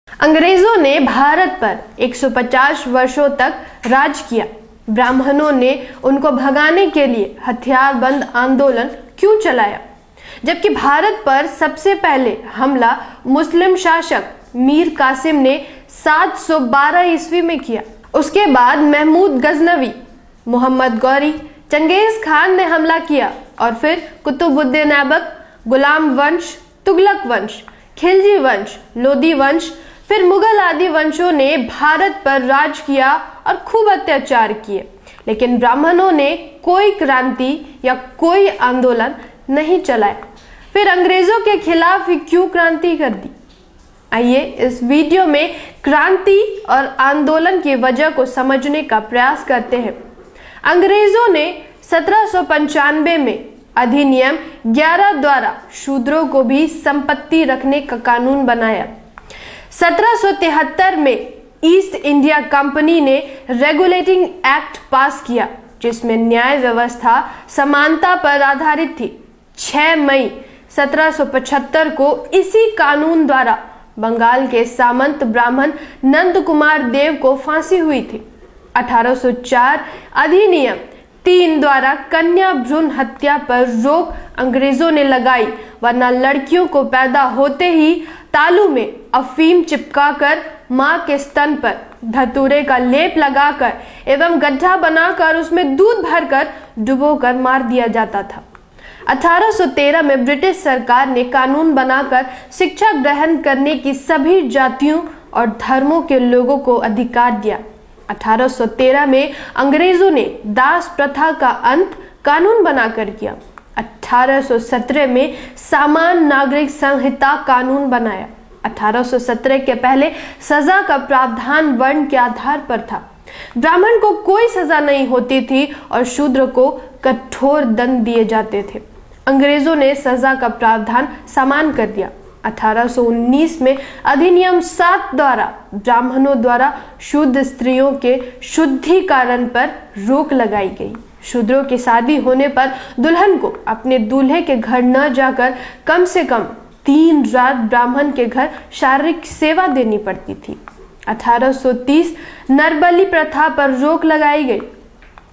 अंग्रेजों ने भारत पर 150 वर्षों तक राज किया। ब्राह्मणों ने उनको भगाने के लिए हथियारबंद आंदोलन क्यों चलाया, जबकि भारत पर सबसे पहले हमला मुस्लिम शासक मीर कासिम ने 712 ईस्वी में किया। उसके बाद महमूद गजनवी, मोहम्मद गौरी, चंगेज खान ने हमला किया और फिर कुतुबुद्दीन ऐबक, गुलाम वंश, तुगलक वंश, खिलजी वंश, लोदी वंश, फिर मुगल आदि वंशों ने भारत पर राज किया और खूब अत्याचार किए, लेकिन ब्राह्मणों ने कोई क्रांति या कोई आंदोलन नहीं चलाया। फिर अंग्रेजों के खिलाफ ही क्यों क्रांति कर दी? आइए इस वीडियो में क्रांति और आंदोलन की वजह को समझने का प्रयास करते हैं। अंग्रेजों ने 1795 में अधिनियम 11 द्वारा शूद्रों को भी संपत्ति रखने का कानून बनाया। 1773 में ईस्ट इंडिया कंपनी ने रेगुलेटिंग एक्ट पास किया, जिसमें न्याय व्यवस्था समानता पर आधारित थी। 6 मई 1775 को इसी कानून द्वारा बंगाल के सामंत ब्राह्मण नंद कुमार देव को फांसी हुई थी। 1804 अधिनियम 3 द्वारा कन्या भ्रूण हत्या पर रोक अंग्रेजों ने लगाई, वरना लड़कियों को पैदा होते ही तालू में अफीम चिपकाकर मां के स्तन पर धतूरे का लेप लगाकर एवं गड्ढा बनाकर उसमें दूध भरकर डुबोकर मार दिया जाता था। 1813 में ब्रिटिश सरकार ने कानून बनाकर शिक्षा ग्रहण करने की सभी जातियों और धर्मों के लोगों को अधिकार दिया। 1813 में अंग्रेजों ने दास प्रथा का अंत कानून बनाकर किया। 1817 में सामान्य नागरिक संहिता कानून बनाया। 1817 के पहले सजा का प्रावधान वर्ण के आधार पर था। ब्राह्मण को कोई सजा नहीं होती थी और शूद्र को कठोर दंड दिए जाते थे। अंग्रेजों ने सजा का प्रावधान समान कर दिया। 1819 में अधिनियम 7 द्वारा ब्राह्मणों द्वारा शुद्ध स्त्रियों के शुद्धिकरण पर रोक लगाई गई। शूद्रों की शादी होने पर दुल्हन को अपने दूल्हे के घर न जाकर कम से कम 3 रात ब्राह्मण के घर शारीरिक सेवा देनी पड़ती थी। 1830 नरबलि प्रथा पर रोक लगाई गई।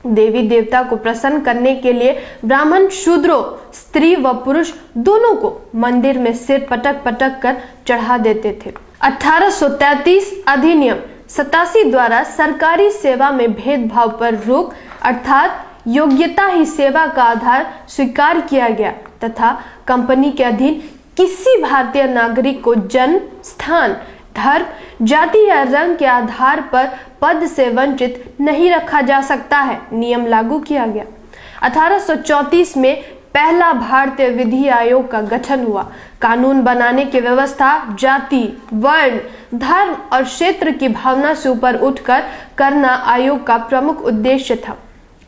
देवी देवता को प्रसन्न करने के लिए ब्राह्मण शूद्रों, स्त्री व पुरुष दोनों को मंदिर में सिर पटक पटक कर चढ़ा देते थे। 1833 अधिनियम 87 द्वारा सरकारी सेवा में भेदभाव पर रोक अर्थात योग्यता ही सेवा का आधार स्वीकार किया गया तथा कंपनी के अधीन किसी भारतीय नागरिक को जन्म, स्थान, धर्म, जाति या रंग के आधार पर पद से वंचित नहीं रखा जा सकता है, नियम लागू किया गया। 1834 में पहला भारतीय विधि आयोग का गठन हुआ। कानून बनाने की व्यवस्था जाति, वर्ण, धर्म और क्षेत्र की भावना से ऊपर उठकर करना आयोग का प्रमुख उद्देश्य था।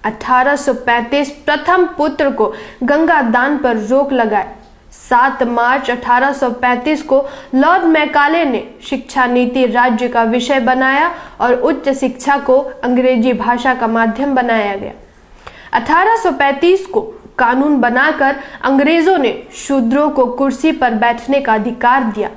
1835 प्रथम पुत्र को गंगा दान पर रोक लगाए। 7 मार्च 1835 को लॉर्ड मैकाले ने शिक्षा नीति राज्य का विषय बनाया और उच्च शिक्षा को अंग्रेजी भाषा का माध्यम बनाया गया। 1835 को कानून बनाकर अंग्रेजों ने शूद्रों को कुर्सी पर बैठने का अधिकार दिया।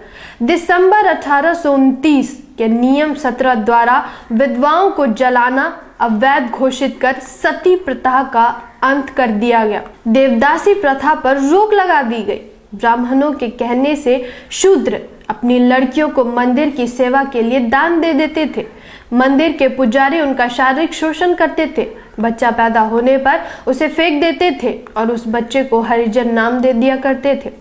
दिसंबर 1829 के नियम 17 द्वारा विधवाओं को जलाना अवैध घोषित कर सती प्रथा का अंत कर दिया गया। देवदासी प्रथा पर रोक लगा दी गई। ब्राह्मणों के कहने से शूद्र अपनी लड़कियों को मंदिर की सेवा के लिए दान दे देते थे। मंदिर के पुजारी उनका शारीरिक शोषण करते थे। बच्चा पैदा होने पर उसे फेंक देते थे और उस बच्चे को हरिजन नाम दे दिया करते थे।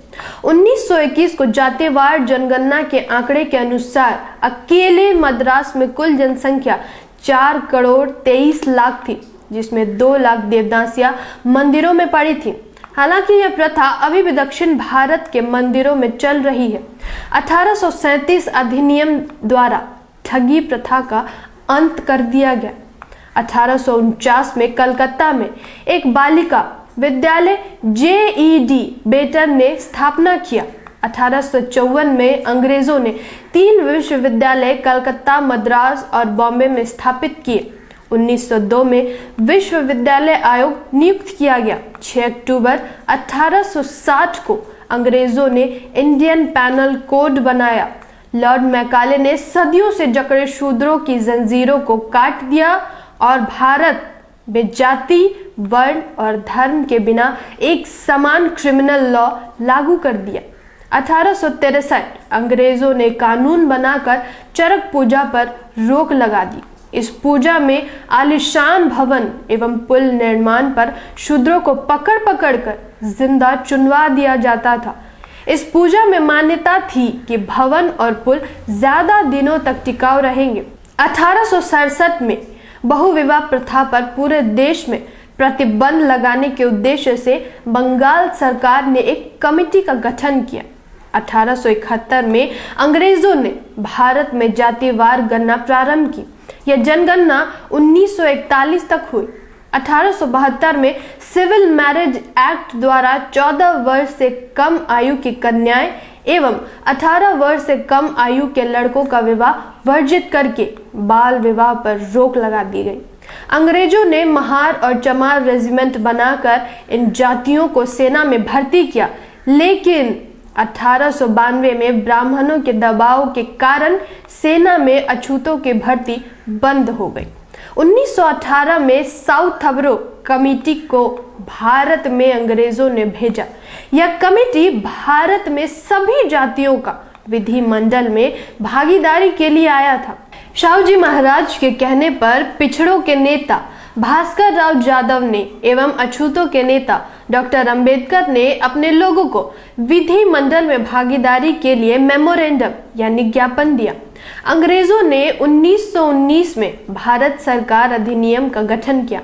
1921 को जातिवार जनगणना के आंकड़े के अनुसार अकेले मद्रास में कुल जनसंख्या 4 करोड़ 23 लाख थी, जिसमें 2 लाख देवदासियां मंदिरों में पड़ी थी। हालांकि यह प्रथा अभी भी दक्षिण भारत के मंदिरों में चल रही है। 1837 अधिनियम द्वारा ठगी प्रथा का अंत कर दिया गया। 1849 में कलकत्ता में एक बालिका विद्यालय JED बेटन ने स्थापना किया। 1854 में अंग्रेजों ने 3 विश्वविद्यालय कलकत्ता, मद्रास और बॉम्बे में स्थापित किए। 1902 में विश्वविद्यालय आयोग नियुक्त किया गया। 6 अक्टूबर 1860 को अंग्रेजों ने इंडियन पैनल कोड बनाया। लॉर्ड मैकाले ने सदियों से जकड़े शूद्रों की जंजीरों को काट दिया और भारत में जाति, वर्ण और धर्म के बिना एक समान क्रिमिनल लॉ लागू कर दिया। 1863 अंग्रेजों ने कानून बनाकर चरक पूजा पर रोक लगा दी। इस पूजा में आलीशान भवन एवं पुल निर्माण पर शूद्रों को पकड़ पकड़ कर जिंदा चुनवा दिया जाता था। इस पूजा में मान्यता थी कि भवन और पुल ज्यादा दिनों तक टिकाऊ रहेंगे। 1867 में बहुविवाह प्रथा पर पूरे देश में प्रतिबंध लगाने के उद्देश्य से बंगाल सरकार ने एक कमेटी का गठन किया। 1871 में अंग्रेजों ने भारत में जातिवार गणना प्रारंभ की। यह जनगणना 1941 तक हुई। 1872 में सिविल मैरिज एक्ट द्वारा 14 वर्ष से कम आयु की कन्याएं एवं 18 वर्ष से कम आयु के लड़कों का विवाह वर्जित करके बाल विवाह पर रोक लगा दी गई। अंग्रेजों ने महार और चमार रेजिमेंट बनाकर इन जातियों को सेना में भर्ती किया, लेकिन 1892 में ब्राह्मणों के दबाव के कारण सेना में अछूतों की भर्ती बंद हो गई। 1918 में साउथबरो कमेटी को भारत में अंग्रेजों ने भेजा। यह कमेटी भारत में सभी जातियों का विधिमंडल में भागीदारी के लिए आया था। शाहूजी महाराज के कहने पर पिछड़ों के नेता भास्कर राव जादव ने एवं अछूतों के नेता डॉक्टर अंबेडकर ने अपने लोगों को विधिमंडल में भागीदारी के लिए मेमोरेंडम यानी ज्ञापन दिया। अंग्रेजों ने 1919 में भारत सरकार अधिनियम का गठन किया।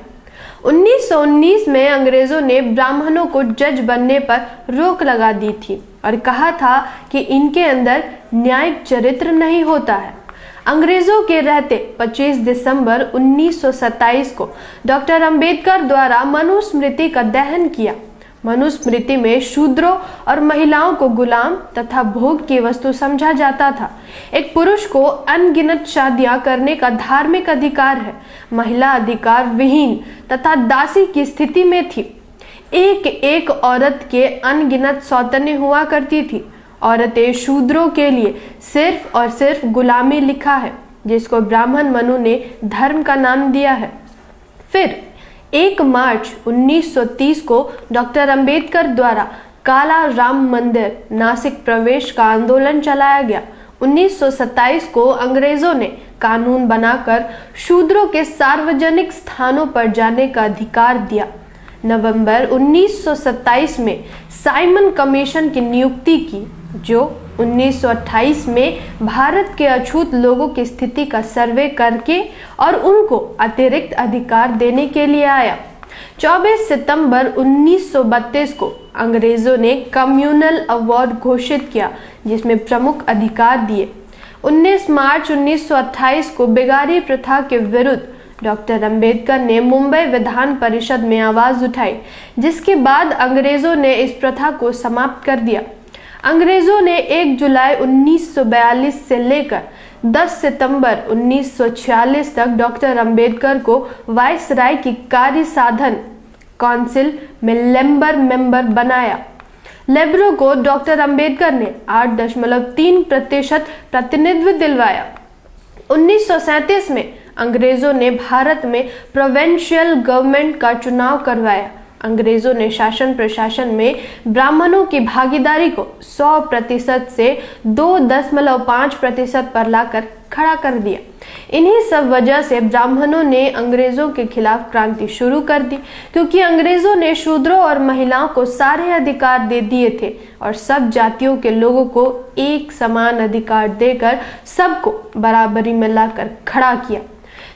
1919 में अंग्रेजों ने ब्राह्मणों को जज बनने पर रोक लगा दी थी और कहा था कि इनके अंदर न्यायिक चरित्र नहीं होता है। अंग्रेजों के रहते 25 दिसंबर 1927 को डॉक्टर अंबेडकर द्वारा मनुस्मृति का दहन किया। मनुस्मृति में शूद्रों और महिलाओं को गुलाम तथा भोग की वस्तु समझा जाता था। एक पुरुष को अनगिनत शादियां करने का धार्मिक अधिकार है। महिला अधिकार विहीन तथा दासी की स्थिति में थी। एक एक औरत के अनगिनत सौतने हुआ करती थी। औरतें शूद्रों के लिए सिर्फ और सिर्फ गुलामी लिखा है, जिसको ब्राह्मण मनु ने धर्म का नाम दिया है। फिर 1 मार्च 1930 को डॉक्टर अंबेडकर द्वारा काला राम मंदिर नासिक प्रवेश का आंदोलन चलाया गया। 1927 को अंग्रेजों ने कानून बनाकर शूद्रों के सार्वजनिक स्थानों पर जाने का अधिकार दिया। नवंबर 1927 में साइमन कमीशन की नियुक्ति की, जो 1928 में भारत के अछूत लोगों की स्थिति का सर्वे करके और उनको अतिरिक्त अधिकार देने के लिए आया। 24 सितंबर 1932 को अंग्रेजों ने कम्युनल अवार्ड घोषित किया, जिसमें प्रमुख अधिकार दिए। 19 मार्च 1928 को बेगारी प्रथा के विरुद्ध डॉक्टर अंबेडकर ने मुंबई विधान परिषद में आवाज उठाई, जिसके बाद अंग्रेजों ने इस प्रथा को समाप्त कर दिया। अंग्रेजों ने 1 जुलाई 1942 से लेकर 10 सितंबर 1946 तक डॉक्टर अंबेडकर को वायसराय की कार्य साधन काउंसिल में लेबर मेंबर बनाया। लेबरों को डॉक्टर अंबेडकर ने 8.3% प्रतिनिधित्व दिलवाया। 1937 में अंग्रेजों ने भारत में प्रोविंशियल गवर्नमेंट का चुनाव करवाया। अंग्रेजों ने शासन प्रशासन में ब्राह्मणों की भागीदारी को 100% से 2.5% पर लाकर खड़ा कर दिया। इन्हीं सब वजह से ब्राह्मणों ने अंग्रेजों के खिलाफ क्रांति शुरू कर दी, क्योंकि अंग्रेजों ने शूद्रों और महिलाओं को सारे अधिकार दे दिए थे और सब जातियों के लोगों को एक समान अधिकार देकर सबको बराबरी में लाकर खड़ा किया।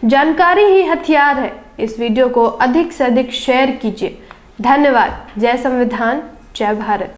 जानकारी ही हथियार है। इस वीडियो को अधिक से अधिक शेयर कीजिए। धन्यवाद। जय संविधान, जय भारत।